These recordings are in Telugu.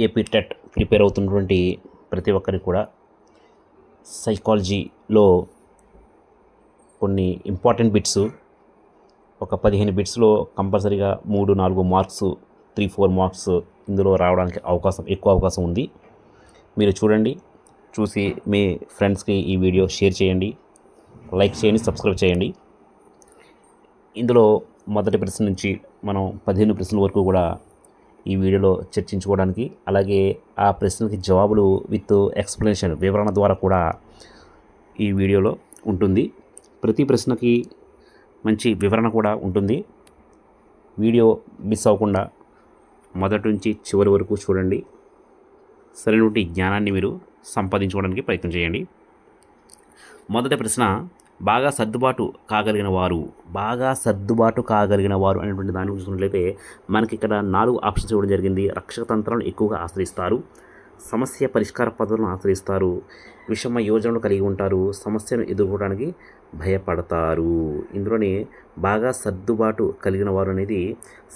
ఏపీ టెట్ ప్రిపేర్ అవుతున్నటువంటి ప్రతి ఒక్కరికి కూడా సైకాలజీలో కొన్ని ఇంపార్టెంట్ బిట్స్ ఒక 15 బిట్స్లో కంపల్సరీగా 3-4 మార్క్స్ 3-4 మార్క్స్ ఇందులో రావడానికి ఎక్కువ అవకాశం ఉంది. మీరు చూడండి, చూసి మీ ఫ్రెండ్స్కి ఈ వీడియో షేర్ చేయండి, లైక్ చేయండి, సబ్స్క్రైబ్ చేయండి. ఇందులో మొదటి ప్రశ్న నుంచి మనం 15 ప్రశ్నల వరకు కూడా ఈ వీడియోలో చర్చించుకోవడానికి, అలాగే ఆ ప్రశ్నలకి జవాబులు విత్ ఎక్స్ప్లెనేషన్ వివరణ ద్వారా కూడా ఈ వీడియోలో ఉంటుంది. ప్రతి ప్రశ్నకి మంచి వివరణ కూడా ఉంటుంది. వీడియో మిస్ అవ్వకుండా మొదటి నుంచి చివరి వరకు చూడండి. సరైనటువంటి జ్ఞానాన్ని మీరు సంపాదించుకోవడానికి ప్రయత్నం చేయండి. మొదటి ప్రశ్న, బాగా సర్దుబాటు కాగలిగిన వారు అనేటువంటి దాన్ని చూసినట్లయితే మనకి ఇక్కడ 4 ఆప్షన్స్ ఇవ్వడం జరిగింది. రక్షక తంత్రాలను ఎక్కువగా ఆశ్రయిస్తారు, సమస్య పరిష్కార పద్ధతులను ఆశ్రయిస్తారు, విషమ యోజనలు కలిగి ఉంటారు, సమస్యను ఎదుర్కోవడానికి భయపడతారు. ఇందులోనే బాగా సర్దుబాటు కలిగిన వారు అనేది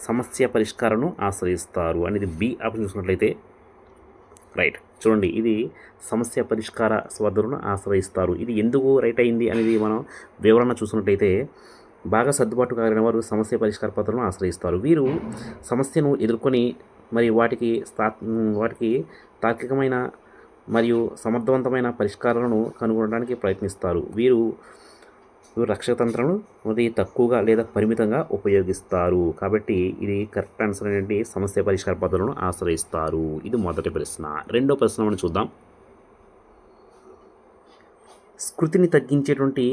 సమస్య పరిష్కారాలను ఆశ్రయిస్తారు అనేది బి ఆప్షన్ చూసినట్లయితే రైట్. చూడండి, ఇది సమస్య పరిష్కార పద్ధతులను ఆశ్రయిస్తారు. ఇది ఎందుకు రైట్ అయింది అనేది మనం వివరణ చూసినట్లయితే, బాగా సర్దుబాటు కాగలిగిన వారు సమస్య పరిష్కార పద్ధతులను ఆశ్రయిస్తారు. వీరు సమస్యను ఎదుర్కొని మరి వాటికి తార్కికమైన మరియు సమర్థవంతమైన పరిష్కారాలను కనుగొనడానికి ప్రయత్నిస్తారు. వీరు రక్షతంత్రాలను మరి తక్కువగా లేదా పరిమితంగా ఉపయోగిస్తారు. కాబట్టి ఇది కరెక్ట్ ఆన్సర్ అనేది సమస్య పరిష్కార పద్ధతులను ఆశ్రయిస్తారు. ఇది మొదటి ప్రశ్న. రెండో ప్రశ్న మనం చూద్దాం. స్కృతిని తగ్గించేటువంటి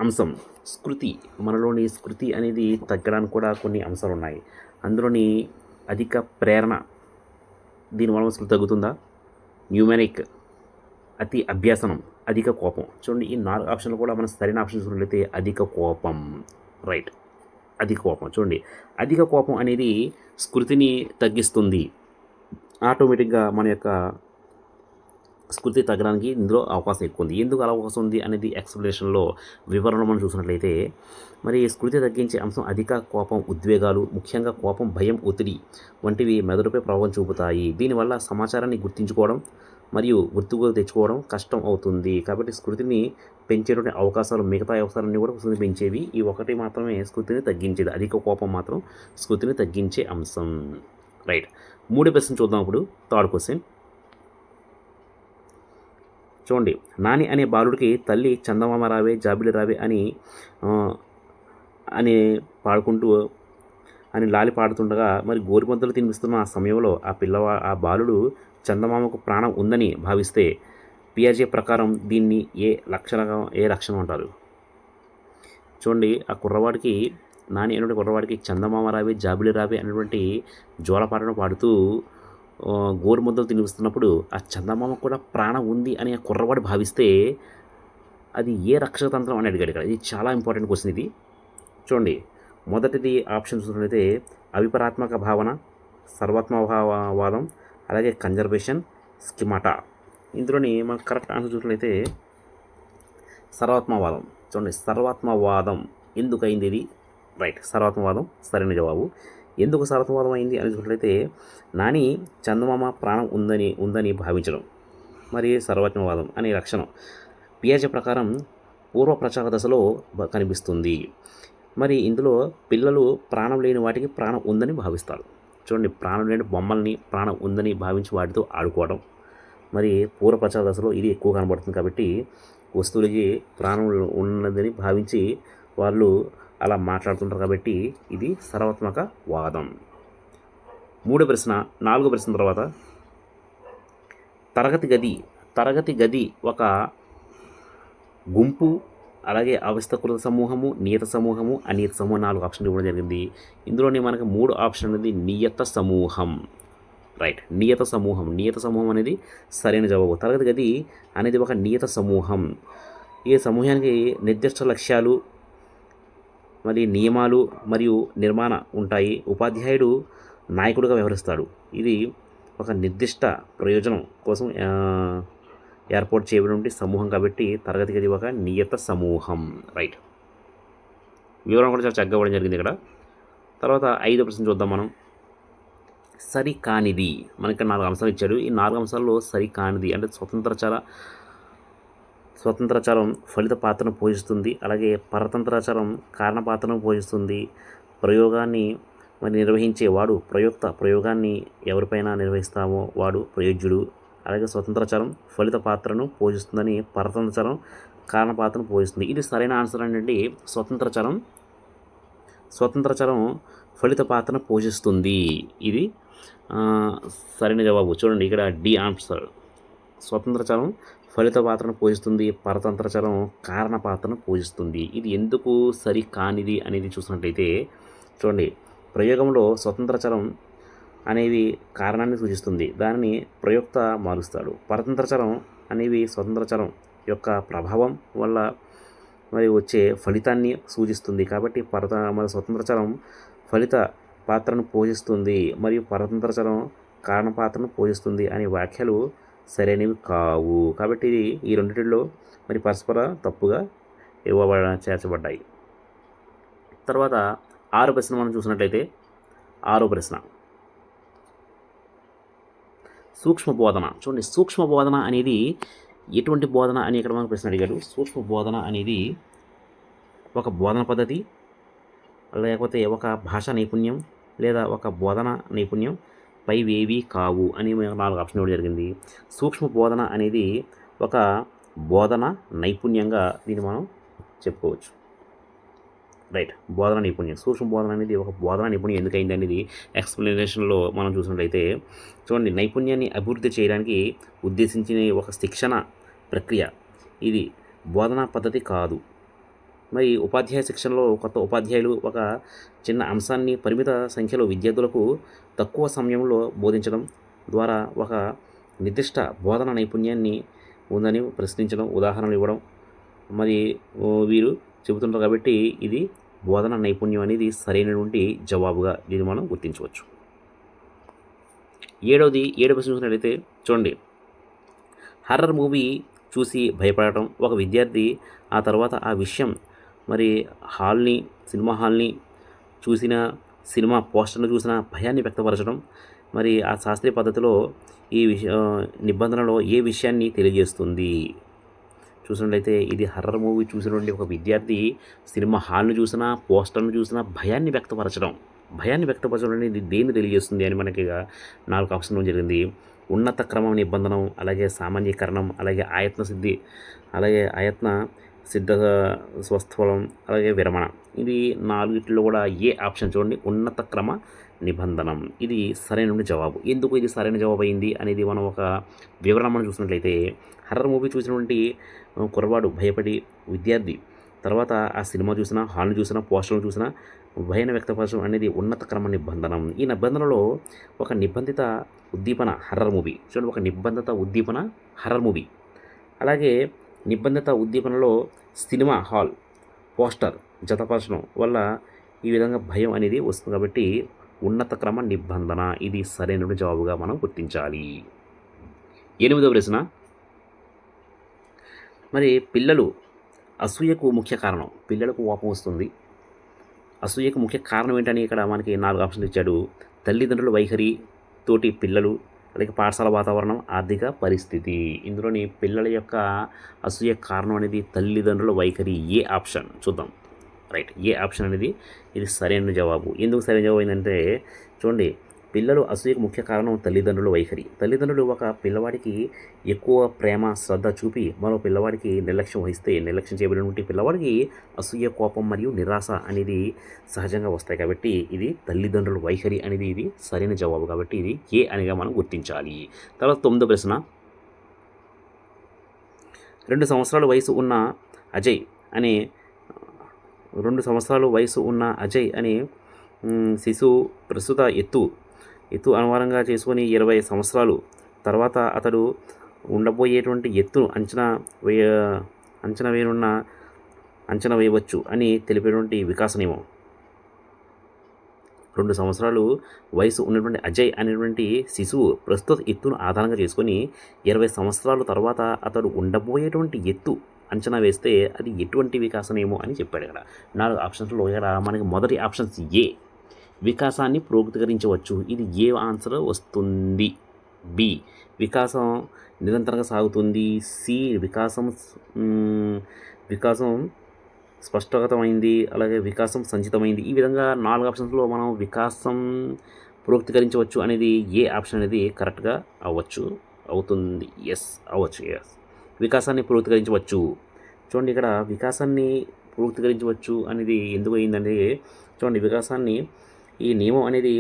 అంశం. మనలోని స్కృతి అనేది తగ్గడానికి కూడా కొన్ని అంశాలు ఉన్నాయి. అందులోని అధిక ప్రేరణ, దీనివల్ల స్కృతి తగ్గుతుందా? న్యూమెరిక్, అతి అభ్యాసనం, అధిక కోపం. చూడండి, ఈ 4 ఆప్షన్లు కూడా మనం సరైన ఆప్షన్ చూసినట్లయితే అధిక కోపం. రైట్, అధిక కోపం. చూడండి, అధిక కోపం అనేది స్కృతిని తగ్గిస్తుంది. ఆటోమేటిక్గా మన యొక్క స్కృతి తగ్గడానికి ఇందులో అవకాశం ఎక్కువ ఉంది. ఎందుకు అలా అవకాశం ఉంది అనేది ఎక్స్ప్లెనేషన్లో వివరణ మనం చూసినట్లయితే, మరి స్కృతి తగ్గించే అంశం అధిక కోపం, ఉద్వేగాలు, ముఖ్యంగా కోపం, భయం, ఒత్తిడి వంటివి మెదడుపై ప్రభావం చూపుతాయి. దీనివల్ల సమాచారాన్ని గుర్తించుకోవడం మరియు గుర్తుకు తెచ్చుకోవడం కష్టం అవుతుంది. కాబట్టి స్కృతిని పెంచేటువంటి అవకాశాలు, మిగతా అవసరాలన్నీ కూడా స్కృతిని పెంచేవి. ఈ ఒకటి మాత్రమే స్కృతిని తగ్గించేది. అధిక కోపం మాత్రం స్కృతిని తగ్గించే అంశం. రైట్. 3వ ప్రశ్న చూద్దాం. ఇప్పుడు థర్డ్ క్వశ్చన్ చూడండి. నాని అనే బాలుడికి తల్లి చందమామ రావే, జాబిలి రావే అని పాడుకుంటూ లాలి పాడుతుండగా మరి గోరుముద్దలు తినిపిస్తున్న ఆ సమయంలో ఆ బాలుడు చందమామకు ప్రాణం ఉందని భావిస్తే పియాజే ప్రకారం దీన్ని ఏ లక్షణం అంటారు? చూడండి, ఆ కుర్రవాడికి, నాని అనేటువంటి కుర్రవాడికి చందమామ రావే, జాబిలి రావే అనేటువంటి జోలపాటను పాడుతూ గోరుముద్దలు తినిపిస్తున్నప్పుడు ఆ చందమామ కూడా ప్రాణం ఉంది అని ఆ కుర్రవాడు భావిస్తే అది ఏ రక్షకతంత్రం అని అడిగాడు ఇక్కడ. ఇది చాలా ఇంపార్టెంట్ క్వశ్చన్ ఇది. చూడండి, మొదటిది ఆప్షన్ చూసినట్లయితే అవిపరాత్మక భావన, సర్వాత్మవాదం, అలాగే కన్జర్వేషన్, స్కిమాటా. ఇందులోని మనం కరెక్ట్ ఆన్సర్ చూసినట్లయితే సర్వాత్మవాదం. చూడండి, సర్వాత్మవాదం ఎందుకు అయింది ఇది? రైట్, సర్వాత్మవాదం సరైన జవాబు. ఎందుకు సర్వాత్మవాదం అయింది అని చూసినట్లయితే, నాని చందమామ ప్రాణం ఉందని భావించడం మరి సర్వాత్మవాదం అనే లక్షణం పియాజే ప్రకారం పూర్వ ప్రచార దశలో కనిపిస్తుంది. మరి ఇందులో పిల్లలు ప్రాణం లేని వాటికి ప్రాణం ఉందని భావిస్తారు. చూడండి, ప్రాణం లేని బొమ్మల్ని ప్రాణం ఉందని భావించి వాటితో ఆడుకోవడం మరి పూర్వ ప్రచార దశలో ఇది ఎక్కువ కనబడుతుంది. కాబట్టి వస్తువులకి ప్రాణం ఉన్నదని భావించి వాళ్ళు అలా మాట్లాడుతుంటారు. కాబట్టి ఇది సర్వాత్మక వాదం. 3వ ప్రశ్న. 4వ ప్రశ్న తర్వాత, తరగతి గది ఒక గుంపు, అలాగే అవస్థకృత సమూహము, నియత సమూహము, అనియత సమూహం 4 ఆప్షన్లు ఇవ్వడం జరిగింది. ఇందులోనే మనకు 3 ఆప్షన్ అనేది నియత సమూహం. రైట్, నియత సమూహం అనేది సరైన జవాబు. తరగతి గది అనేది ఒక నియత సమూహం. ఈ సమూహానికి నిర్దిష్ట లక్ష్యాలు మరి నియమాలు మరియు నిర్మాణ ఉంటాయి. ఉపాధ్యాయుడు నాయకుడిగా వ్యవహరిస్తాడు. ఇది ఒక నిర్దిష్ట ప్రయోజనం కోసం ఏర్పాటు చేయబడినటువంటి సమూహం. కాబట్టి తరగతి గది ఒక నియత సమూహం. రైట్, వివరణ కూడా చాలా చక్కగా ఇవ్వడం జరిగింది ఇక్కడ. తర్వాత 5వ ప్రశ్న చూద్దాం మనం. సరికానిది. మనకి 4 అంశాలు ఇచ్చాడు. ఈ 4 అంశాల్లో సరికానిది అంటే స్వతంత్రాచారం ఫలిత పాత్రను పోషిస్తుంది. అలాగే పరతంత్రాచారం కారణ పాత్రను పోషిస్తుంది. ప్రయోగాన్ని నిర్వహించే వాడు ప్రయోక్త, ప్రయోగాన్ని ఎవరిపైన నిర్వహిస్తామో వాడు ప్రయోజ్యుడు. అలాగే స్వతంత్రాచారం ఫలిత పాత్రను పోషిస్తుందని పరతంత్రాచారం కారణ పాత్రను పోషిస్తుంది. ఇది సరైన ఆన్సర్ అండి. స్వతంత్రాచారం ఫలిత పాత్రను పోషిస్తుంది. ఇది సరైన జవాబు. చూడండి ఇక్కడ డి ఆన్సర్. స్వతంత్రాచారం ఫలిత పాత్రను పోషిస్తుంది, పరతంత్రాచారం కారణ పాత్రను పోషిస్తుంది. ఇది ఎందుకు సరికానిది అనేది చూసినట్లయితే చూడండి, ప్రయోగంలో స్వతంత్రాచారం అనేవి కారణాన్ని సూచిస్తుంది, దానిని ప్రయోక్త మారుస్తాడు. పరతంత్రాచారం అనేవి స్వతంత్రాచారం యొక్క ప్రభావం వల్ల మరి వచ్చే ఫలితాన్ని సూచిస్తుంది. కాబట్టి మన స్వతంత్రాచారం ఫలిత పాత్రను పోషిస్తుంది మరియు పరతంత్రాచారం కారణ పాత్రను పోషిస్తుంది అనే వ్యాఖ్యలు సరైనవి కావు. కాబట్టి ఈ రెండింటిలో మరి పరస్పర తప్పుగా చేర్చబడ్డాయి. తర్వాత 6వ ప్రశ్న మనం చూసినట్లయితే 6వ ప్రశ్న సూక్ష్మ బోధన. చూడండి, సూక్ష్మ బోధన అనేది ఎటువంటి బోధన అని ఇక్కడ మనకు ప్రశ్న అడిగాడు. సూక్ష్మ బోధన అనేది ఒక బోధన పద్ధతి, లేకపోతే ఒక భాషా నైపుణ్యం, లేదా ఒక బోధన నైపుణ్యం పైవేవీ కావు అని 4 ఆప్షన్ ఇవ్వడం జరిగింది. సూక్ష్మ బోధన అనేది ఒక బోధన నైపుణ్యంగా దీన్ని మనం చెప్పుకోవచ్చు. రైట్, బోధన నైపుణ్యం. సూక్ష్మ బోధన అనేది ఒక బోధన నైపుణ్యం ఎందుకైంది అనేది ఎక్స్ప్లెనేషన్లో మనం చూసినట్లయితే చూడండి, నైపుణ్యాన్ని అభివృద్ధి చేయడానికి ఉద్దేశించిన ఒక శిక్షణ ప్రక్రియ. ఇది బోధనా పద్ధతి కాదు. మరి ఉపాధ్యాయ శిక్షణలో కొత్త ఉపాధ్యాయులు ఒక చిన్న అంశాన్ని పరిమిత సంఖ్యలో విద్యార్థులకు తక్కువ సమయంలో బోధించడం ద్వారా ఒక నిర్దిష్ట బోధన నైపుణ్యాన్ని ఉందని ప్రశ్నించడం, ఉదాహరణలు ఇవ్వడం మరి వీరు చెబుతుంటారు. కాబట్టి ఇది బోధన నైపుణ్యం అనేది సరైనటువంటి జవాబుగా దీన్ని మనం గుర్తించవచ్చు. 7వ ప్రశ్న చూసినట్లయితే చూడండి, హర్రర్ మూవీ చూసి భయపడటం. ఒక విద్యార్థి ఆ తర్వాత ఆ విషయం మరి సినిమా హాల్ని చూసిన, సినిమా పోస్టర్ను చూసిన భయాన్ని వ్యక్తపరచడం. మరి ఆ శాస్త్రీయ పద్ధతిలో ఈ నిబంధనలో ఏ విషయాన్ని తెలియజేస్తుంది? చూసినట్లయితే ఇది హర్రర్ మూవీ చూసినటువంటి ఒక విద్యార్థి సినిమా హాల్ను చూసినా, పోస్టర్ను చూసినా భయాన్ని వ్యక్తపరచడం అనేది దేన్ని తెలియజేస్తుంది అని మనకి 4 ఆప్షన్ జరిగింది. ఉన్నత క్రమం నిబంధనం, అలాగే సామాన్యీకరణం, అలాగే ఆయత్న సిద్ధ స్వస్థలం, అలాగే విరమణ. ఇది 4 కూడా ఏ ఆప్షన్ చూడండి, ఉన్నత క్రమ నిబంధనం. ఇది సరైన జవాబు. ఎందుకు ఇది సరైన జవాబు అయింది అనేది మనం ఒక వివరణ మనం చూసినట్లయితే, హర్రర్ మూవీ చూసినటువంటి కుర్రవాడు భయపడి విద్యార్థి తర్వాత ఆ సినిమా చూసినా, హాల్ను చూసినా, పోస్టర్లు చూసినా భయాన్ని వ్యక్తపరచడం అనేది ఉన్నత క్రమ నిబంధనం. ఈ నిబంధనలో ఒక నిబంధిత ఉద్దీపన హర్రర్ మూవీ. చూడండి, ఒక నిబంధిత ఉద్దీపన హర్రర్ మూవీ. అలాగే నిబంధిత ఉద్దీపనలో సినిమా హాల్ పోస్టర్ జతపరచడం వల్ల ఈ విధంగా భయం అనేది వస్తుంది. కాబట్టి ఉన్నత క్రమ నిబంధన ఇది సరైన జవాబుగా మనం గుర్తించాలి. 8వ ప్రశ్న, మరి పిల్లలు అసూయకు ముఖ్య కారణం. పిల్లలకు కోపం వస్తుంది, అసూయకు ముఖ్య కారణం ఏంటని ఇక్కడ మనకి 4 ఆప్షన్లు ఇచ్చాడు. తల్లిదండ్రుల వైఖరి, తోటి పిల్లలు, అలాగే పాఠశాల వాతావరణం, ఆర్థిక పరిస్థితి. ఇందులోని పిల్లల యొక్క అసూయ కారణం అనేది తల్లిదండ్రుల వైఖరి. ఏ ఆప్షన్ చూద్దాం. రైట్, ఏ ఆప్షన్ అనేది ఇది సరైన జవాబు. ఎందుకు సరైన జవాబు ఏంటంటే చూడండి, పిల్లలు అసూయకు ముఖ్య కారణం తల్లిదండ్రుల వైఖరి. తల్లిదండ్రులు ఒక పిల్లవాడికి ఎక్కువ ప్రేమ శ్రద్ధ చూపి మరో పిల్లవాడికి నిర్లక్ష్యం వహిస్తే, నిర్లక్ష్యం చేయబడినటువంటి పిల్లవాడికి అసూయ, కోపం మరియు నిరాశ అనేది సహజంగా వస్తాయి. కాబట్టి ఇది తల్లిదండ్రుల వైఖరి అనేది ఇది సరైన జవాబు. కాబట్టి ఇది ఏ అనిగా మనం గుర్తించాలి. తర్వాత 9వ ప్రశ్న, 2 సంవత్సరాల వయసు ఉన్న అజయ్ అనే శిశువు ప్రస్తుత ఎత్తు అనుమానంగా చేసుకొని 20 సంవత్సరాలు తర్వాత అతడు ఉండబోయేటువంటి ఎత్తును అంచనా వేయవచ్చు అని తెలిపేటువంటి వికాస నియమం. 2 సంవత్సరాలు వయసు ఉన్నటువంటి అజయ్ అనేటువంటి శిశువు ప్రస్తుత ఎత్తును ఆధారంగా చేసుకొని 20 సంవత్సరాల తర్వాత అతడు ఉండబోయేటువంటి ఎత్తు అంచనా వేస్తే అది ఎటువంటి వికాసనేమో అని చెప్పాడు. ఇక్కడ 4 ఆప్షన్స్లో ఇక్కడ మనకి మొదటి ఆప్షన్స్ వికాసాన్ని పురోగతికరించవచ్చు. ఇది ఏ ఆన్సర్ వస్తుంది? బి వికాసం నిరంతరంగా సాగుతుంది. సి వికాసం స్పష్టగతమైంది. అలాగే వికాసం సంచితమైంది. ఈ విధంగా 4 ఆప్షన్స్లో మనం వికాసం పురోగతికరించవచ్చు అనేది ఏ ఆప్షన్ అనేది కరెక్ట్గా అవుతుంది. ఎస్ అవ్వచ్చు. ఎస్ వికాసాన్ని పురోగతికరించవచ్చు. చూడండి, ఇక్కడ వికాసాన్ని పురోగతికరించవచ్చు అనేది ఎందుకు అయిందంటే, చూడండి, వికాసాన్ని ఈ నియమం అనేది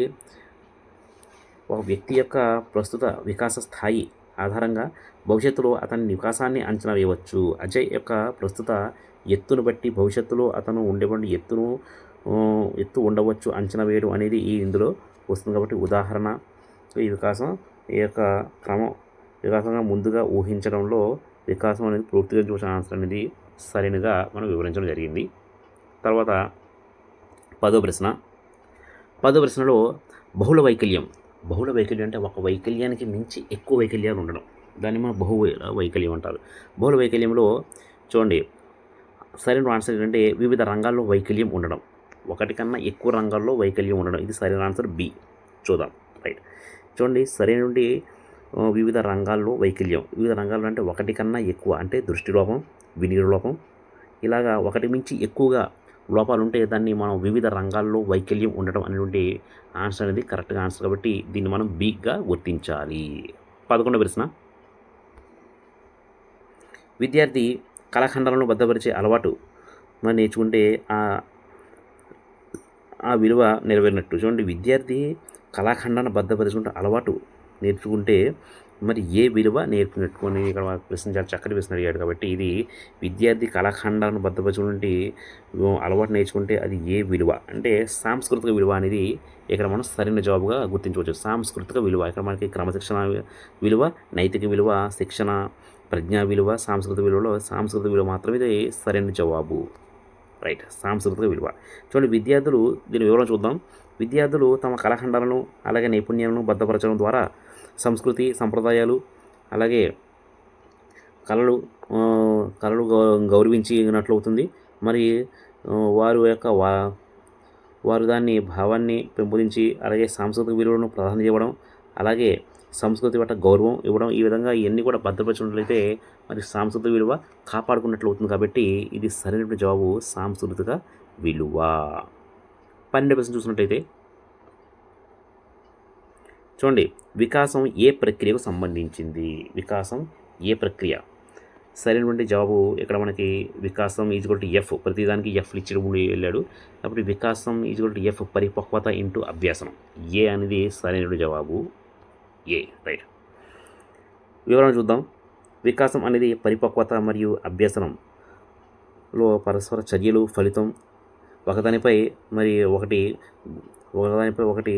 ఒక వ్యక్తి యొక్క ప్రస్తుత వికాస స్థాయి ఆధారంగా భవిష్యత్తులో అతని వికాసాన్ని అంచనా వేయవచ్చు. అజయ్ యొక్క ప్రస్తుత ఎత్తును బట్టి భవిష్యత్తులో అతను ఉండేటువంటి ఎత్తు ఉండవచ్చు అంచనా వేయడం అనేది ఇందులో వస్తుంది. కాబట్టి ఉదాహరణ ఈ వికాసం ఈ యొక్క క్రమం వికాసంగా ముందుగా ఊహించడంలో వికాసం అనేది పూర్తిగా ఆన్సర్ అనేది సరైనగా మనం వివరించడం జరిగింది. తర్వాత 10వ ప్రశ్నలో బహుళ వైకల్యం అంటే ఒక వైకల్యానికి మించి ఎక్కువ వైకల్యాలు ఉండడం, దాన్ని మనం బహుళ వైకల్యం అంటారు. బహుళ వైకల్యంలో చూడండి, సరైన ఆన్సర్ ఏంటంటే వివిధ రంగాల్లో వైకల్యం ఉండడం, ఒకటి కన్నా ఎక్కువ రంగాల్లో వైకల్యం ఉండడం. ఇది సరైన ఆన్సర్ బి. చూద్దాం. రైట్. చూడండి, సరైన వివిధ రంగాల్లో వైకల్యం. వివిధ రంగాల్లో అంటే ఒకటి కన్నా ఎక్కువ అంటే దృష్టి లోపం, వినియోగ లోపం, ఇలాగా ఒకటి మించి ఎక్కువగా లోపాలు ఉంటే దాన్ని మనం వివిధ రంగాల్లో వైకల్యం ఉండడం అనేటువంటి ఆన్సర్ అనేది కరెక్ట్గా ఆన్సర్. కాబట్టి దీన్ని మనం బిగా గుర్తించాలి. 11వ ప్రశ్న, విద్యార్థి కళాఖండాలను భద్రపరిచే అలవాటు మనం నేర్చుకుంటే ఆ విలువ నెరవేరినట్టు. చూడండి, విద్యార్థి కళాఖండాన్ని భద్రపరుచుకుంటే అలవాటు నేర్చుకుంటే మరి ఏ విలువ నేర్పినట్టు అని ఇక్కడ ప్రశ్న చాలా చక్కటి ప్రశ్న అడిగాడు. కాబట్టి ఇది విద్యార్థి కళాఖండాలను భద్రపరచుకుంటే అలవాటు నేర్చుకుంటే అది ఏ విలువ అంటే సాంస్కృతిక విలువ అనేది ఇక్కడ మనం సరైన జవాబుగా గుర్తించవచ్చు. సాంస్కృతిక విలువ ఇక్కడ మనకి క్రమశిక్షణ విలువ, నైతిక విలువ, శిక్షణ, ప్రజ్ఞా విలువ, సాంస్కృతిక విలువ మాత్రమే ఇది సరైన జవాబు. రైట్. సాంస్కృతిక విలువ. చూడండి, విద్యార్థులు దీని వివరణ చూద్దాం. విద్యార్థులు తమ కళాఖండాలను అలాగే నైపుణ్యాలను భద్రపరచడం ద్వారా సంస్కృతి, సంప్రదాయాలు అలాగే కళలు గౌరవించినట్లు అవుతుంది. మరి వారు దాన్ని భావాన్ని పెంపొందించి అలాగే సాంస్కృతిక విలువలను ప్రాధాన్యత ఇవ్వడం, అలాగే సంస్కృతి పట్ల గౌరవం ఇవ్వడం, ఈ విధంగా ఇవన్నీ కూడా భద్రపరిచినట్లయితే మరి సాంస్కృతిక విలువ కాపాడుకున్నట్లు అవుతుంది. కాబట్టి ఇది సరైన జవాబు సాంస్కృతిక విలువ. 12వ ప్రశ్న చూసినట్లయితే చూడండి, వికాసం ఏ ప్రక్రియకు సంబంధించింది? వికాసం ఏ ప్రక్రియ? సరైనటువంటి జవాబు ఇక్కడ మనకి వికాసం =F. ప్రతిదానికి ఎఫ్లు ఇచ్చి వెళ్ళాడు. కాబట్టి వికాసం =F పరిపక్వత ఇంటూ అభ్యాసనం. ఏ అనేది సరైనటువంటి జవాబు. ఏ. రైట్. వివరణ చూద్దాం. వికాసం అనేది పరిపక్వత మరియు అభ్యాసనంలో పరస్పర చర్యలు ఫలితం ఒకదానిపై ఒకటి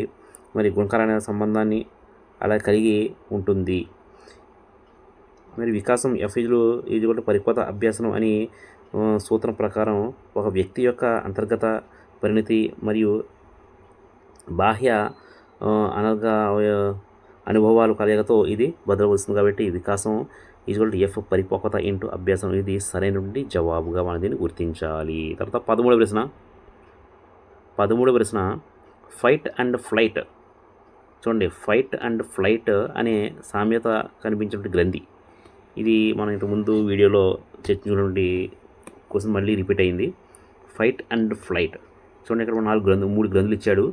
మరి గుణకరమైన సంబంధాన్ని అలా కలిగి ఉంటుంది. మరి వికాసం F పరిపక్వత అభ్యాసనం అని సూత్రం ప్రకారం ఒక వ్యక్తి యొక్క అంతర్గత పరిణతి మరియు బాహ్య అనుభవాలు కలయికతో ఇది భద్రపరుస్తుంది. కాబట్టి వికాసం F పరిపక్వత ఇంటూ అభ్యాసం ఇది సరైనటువంటి జవాబుగా మనం దీన్ని గుర్తించాలి. తర్వాత 13వ ప్రశ్న ఫైట్ అండ్ ఫ్లైట్. చూడండి, ఫైట్ అండ్ ఫ్లైట్ అనే సామ్యత కనిపించినటువంటి గ్రంథి. ఇది మనం ఇంతకుముందు వీడియోలో చర్చించినటువంటి క్వశ్చన్ మళ్ళీ రిపీట్ అయింది. Fight and flight. చూడండి, ఇక్కడ 3 గ్రంథులు ఇచ్చాడు.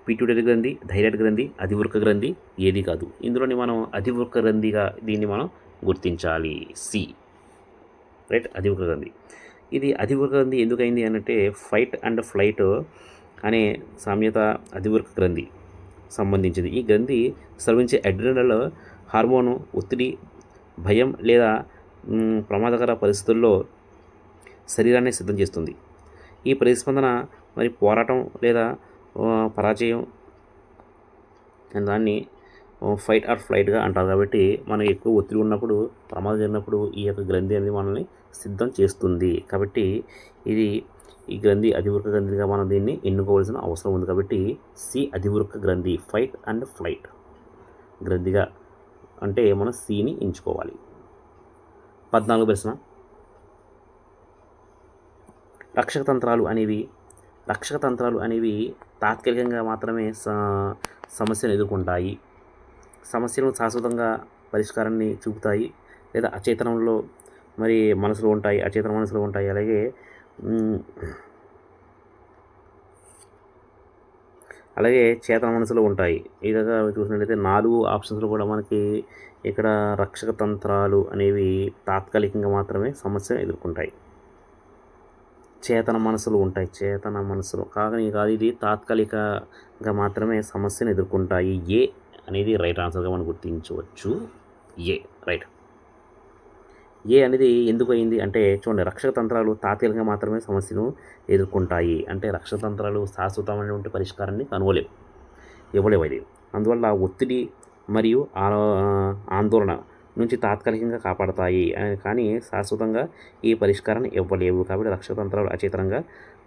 పిట్యూటరీ గ్రంథి, థైరాయిడ్ గ్రంథి, అధివృక్క గ్రంథి ఏది కాదు. ఇందులోని మనం అధివృక్క గ్రంథిగా దీన్ని మనం గుర్తించాలి. సి. రైట్. అధివృక్క గ్రంథి. ఇది అధివృక్క గ్రంథి ఎందుకైంది అంటే ఫైట్ అండ్ ఫ్లైట్ అనే సామ్యత అధివృక్క గ్రంథి సంబంధించింది. ఈ గ్రంథి స్రవించే అడ్రినల్ హార్మోను ఒత్తిడి, భయం లేదా ప్రమాదకర పరిస్థితుల్లో శరీరాన్ని సిద్ధం చేస్తుంది. ఈ ప్రతిస్పందన మరి పోరాటం లేదా పరాజయం దాన్ని ఫైట్ ఆర్ ఫ్లైట్గా అంటారు. కాబట్టి మనం ఎక్కువ ఒత్తిడి ఉన్నప్పుడు, ప్రమాదం జరిగినప్పుడు ఈ యొక్క గ్రంథి అనేది మనల్ని సిద్ధం చేస్తుంది. కాబట్టి ఈ గ్రంథి అధివృక్క గ్రంథిగా మనం దీన్ని ఎన్నుకోవాల్సిన అవసరం ఉంది. కాబట్టి సి అధివృక్క గ్రంథి, ఫైట్ అండ్ ఫ్లైట్ గ్రంథిగా అంటే మనం సిని ఎంచుకోవాలి. 14వ ప్రశ్న, రక్షక తంత్రాలు అనేవి రక్షక తంత్రాలు అనేవి తాత్కాలికంగా మాత్రమే సమస్యను ఎదుర్కొంటాయి. సమస్యలను శాశ్వతంగా పరిష్కారాన్ని చూపుతాయి, లేదా అచేతనంలో మరి మనసులో ఉంటాయి, అచేతన మనసులో ఉంటాయి. అలాగే చేతన మనసులో ఉంటాయి. ఈ విధంగా చూసినట్లయితే 4 ఆప్షన్స్లో కూడా మనకి ఇక్కడ రక్షక తంత్రాలు అనేవి తాత్కాలికంగా మాత్రమే సమస్య ఎదుర్కొంటాయి. చేతన మనసులు ఉంటాయి, చేతన మనసులు కాదు ఇది తాత్కాలికంగా మాత్రమే సమస్యను ఎదుర్కొంటాయి. ఏ అనేది రైట్ ఆన్సర్గా మనం గుర్తించవచ్చు. ఏ రైట్. ఏ అనేది ఎందుకు అయింది అంటే చూడండి, రక్షక తంత్రాలు తాత్కాలికంగా మాత్రమే సమస్యను ఎదుర్కొంటాయి. అంటే రక్షక తంత్రాలు శాశ్వతమైనటువంటి పరిష్కారాన్ని ఇవ్వలేవు అది. అందువల్ల ఒత్తిడి మరియు ఆందోళన నుంచి తాత్కాలికంగా కాపాడతాయి, కానీ శాశ్వతంగా ఈ పరిష్కారాన్ని ఇవ్వలేవు. కాబట్టి రక్షక తంత్రాలు అచేతనంగా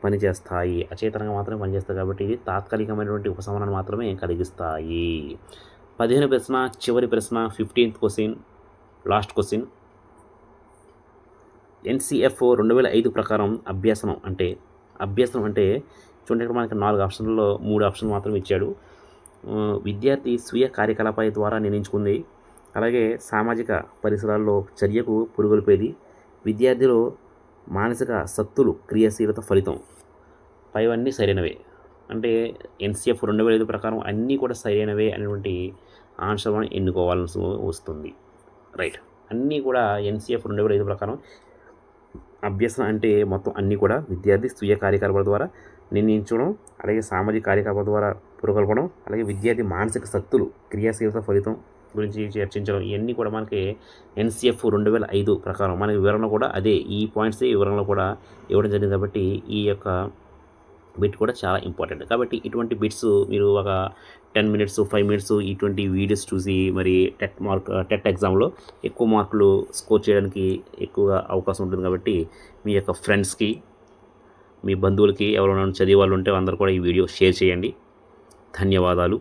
పనిచేస్తాయి, అచేతనంగా మాత్రమే పనిచేస్తాయి. కాబట్టి ఇది తాత్కాలికమైనటువంటి ఉపశమనాన్ని మాత్రమే కలిగిస్తాయి. 15వ ప్రశ్న, చివరి ప్రశ్న, 15th question, last question. NCF 2005 ప్రకారం అభ్యసనం అంటే చూడండి, ఇక్కడ మనకి 4 ఆప్షన్లలో 3 ఆప్షన్లు మాత్రం ఇచ్చాడు. విద్యార్థి స్వీయ కార్యకలాపాల ద్వారా నిర్ణయించుకుంది, అలాగే సామాజిక పరిసరాల్లో చర్యకు పురుగొల్పేది, విద్యార్థిలో మానసిక శక్తులు క్రియాశీలత ఫలితం. పైవన్నీ సరైనవే. అంటే NCF 2005 ప్రకారం అన్నీ కూడా సరైనవే అనేటువంటి ఆన్సర్ ఎన్నుకోవాల్సి వస్తుంది. రైట్. అన్నీ కూడా NCF 2005 ప్రకారం అభ్యసనం అంటే మొత్తం అన్నీ కూడా విద్యార్థి స్వీయ కార్యకలాపాల ద్వారా నిర్ణయించడం, అలాగే సామాజిక కార్యకలాపాల ద్వారా పురగొల్పడం, అలాగే విద్యార్థి మానసిక శక్తులు క్రియాశీలత ఫలితం గురించి చర్చించడం. ఇవన్నీ కూడా మనకి NCF 2005 ప్రకారం మనకి వివరణ కూడా అదే, ఈ పాయింట్స్ వివరణలో కూడా ఇవ్వడం జరిగింది. కాబట్టి ఈ యొక్క బిట్ కూడా చాలా ఇంపార్టెంట్. కాబట్టి ఇటువంటి బిట్స్ మీరు ఒక 10 మినిట్స్ 5 మినిట్స్ ఇటువంటి వీడియోస్ చూసి మరి టెట్ ఎగ్జామ్లో ఎక్కువ మార్కులు స్కోర్ చేయడానికి ఎక్కువగా అవకాశం ఉంటుంది. కాబట్టి మీ యొక్క ఫ్రెండ్స్కి, మీ బంధువులకి ఎవరైనా చదివే వాళ్ళు ఉంటే అందరూ కూడా ఈ వీడియో షేర్ చేయండి. ధన్యవాదాలు.